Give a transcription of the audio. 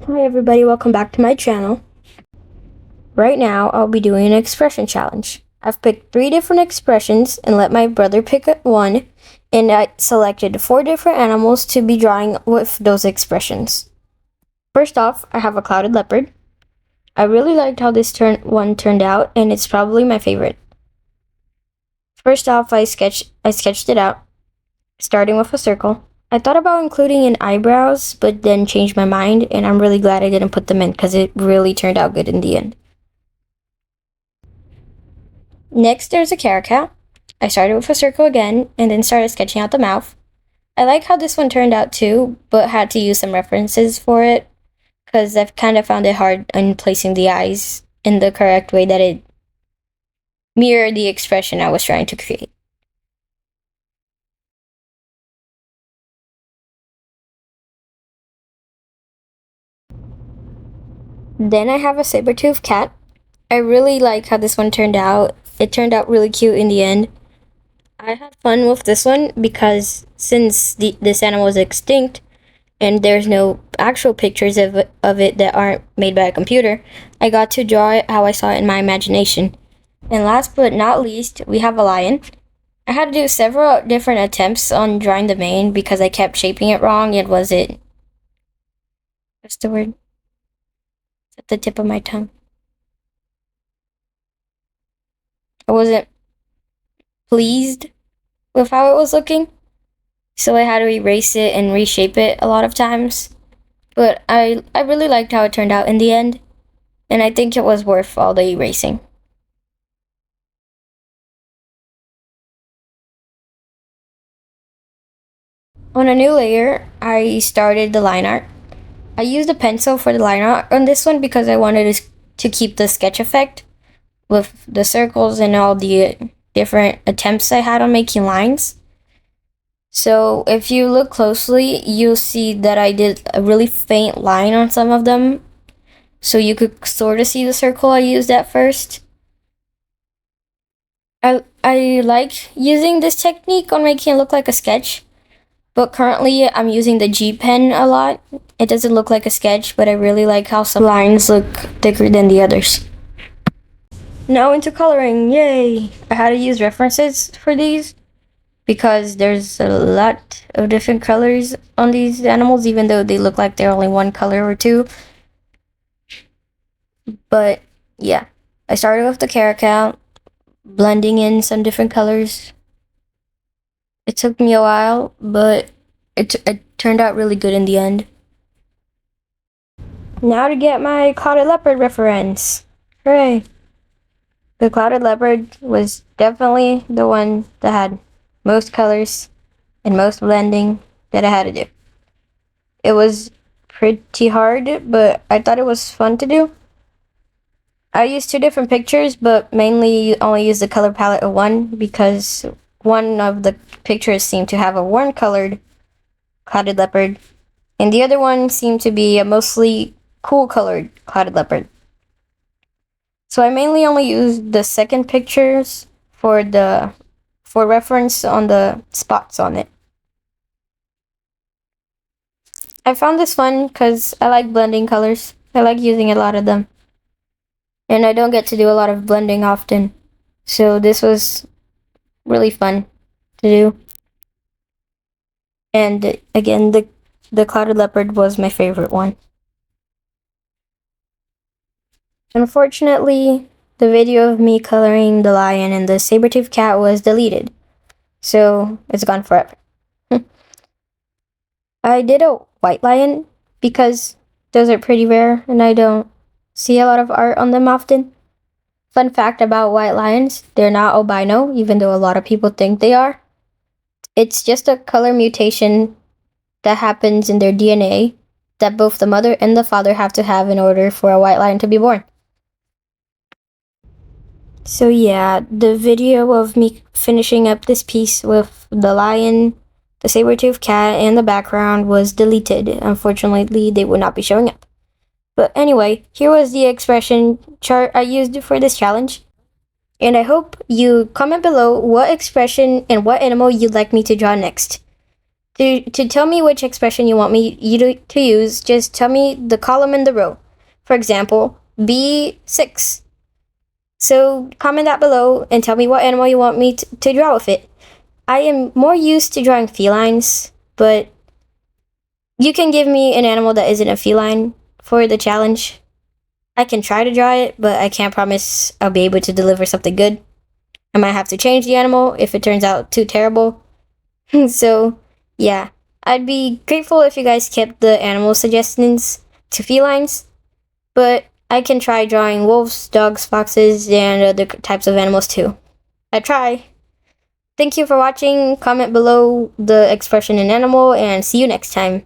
Hi everybody, welcome back to my channel. Right now, I'll be doing an expression challenge. I've picked 3 different expressions and let my brother pick one, and I selected 4 different animals to be drawing with those expressions. First off, I have a clouded leopard. I really liked how this one turned out, and it's probably my favorite. First off, I sketched it out, starting with a circle. I thought about including in eyebrows, but then changed my mind, and I'm really glad I didn't put them in because it really turned out good in the end. Next, there's a caracal. I started with a circle again, and then started sketching out the mouth. I like how this one turned out too, but had to use some references for it, because I've kind of found it hard in placing the eyes in the correct way that it mirrored the expression I was trying to create. Then I have a saber-toothed cat. I really like how this one turned out. It turned out really cute in the end. I had fun with this one because since this animal is extinct and there's no actual pictures of it that aren't made by a computer, I got to draw it how I saw it in my imagination. And last but not least, we have a lion. I had to do several different attempts on drawing the mane because I kept shaping it wrong. What's the word? It's at the tip of my tongue. I wasn't pleased with how it was looking, so I had to erase it and reshape it a lot of times. But I really liked how it turned out in the end, and I think it was worth all the erasing. On a new layer, I started the line art. I used a pencil for the line art on this one because I wanted to keep the sketch effect with the circles and all the different attempts I had on making lines. So if you look closely, you'll see that I did a really faint line on some of them, so you could sort of see the circle I used at first. I like using this technique on making it look like a sketch, but currently I'm using the G pen a lot. It doesn't look like a sketch, but I really like how some lines look thicker than the others. Now into coloring, yay! I had to use references for these because there's a lot of different colors on these animals, even though they look like they're only one color or two. But yeah, I started with the caracal, blending in some different colors. It took me a while, but it turned out really good in the end. Now to get my clouded leopard reference. Hooray! The clouded leopard was definitely the one that had most colors and most blending that I had to do. It was pretty hard, but I thought it was fun to do. I used 2 different pictures, but mainly only used the color palette of one because one of the pictures seemed to have a warm colored clouded leopard, and the other one seemed to be a mostly cool colored clouded leopard. So I mainly only used the second pictures for reference on the spots on it. I found this fun because I like blending colors. I like using a lot of them. And I don't get to do a lot of blending often. So this was really fun to do. And again, the clouded leopard was my favorite one. Unfortunately, the video of me coloring the lion and the saber-toothed cat was deleted. So it's gone forever. I did a white lion because those are pretty rare and I don't see a lot of art on them often. Fun fact about white lions, they're not albino, even though a lot of people think they are. It's just a color mutation that happens in their DNA that both the mother and the father have to have in order for a white lion to be born. So yeah, the video of me finishing up this piece with the lion, the saber-toothed cat, and the background was deleted. Unfortunately, they would not be showing up. But anyway, here was the expression chart I used for this challenge. And I hope you comment below what expression and what animal you'd like me to draw next. To tell me which expression you want me to use, just tell me the column and the row. For example, B6. So comment that below and tell me what animal you want me to draw with it. I am more used to drawing felines, but you can give me an animal that isn't a feline for the challenge. I can try to draw it, but I can't promise I'll be able to deliver something good. I might have to change the animal if it turns out too terrible. So, yeah. I'd be grateful if you guys kept the animal suggestions to felines, but I can try drawing wolves, dogs, foxes, and other types of animals too. I try. Thank you for watching. Comment below the expression in animal, and see you next time.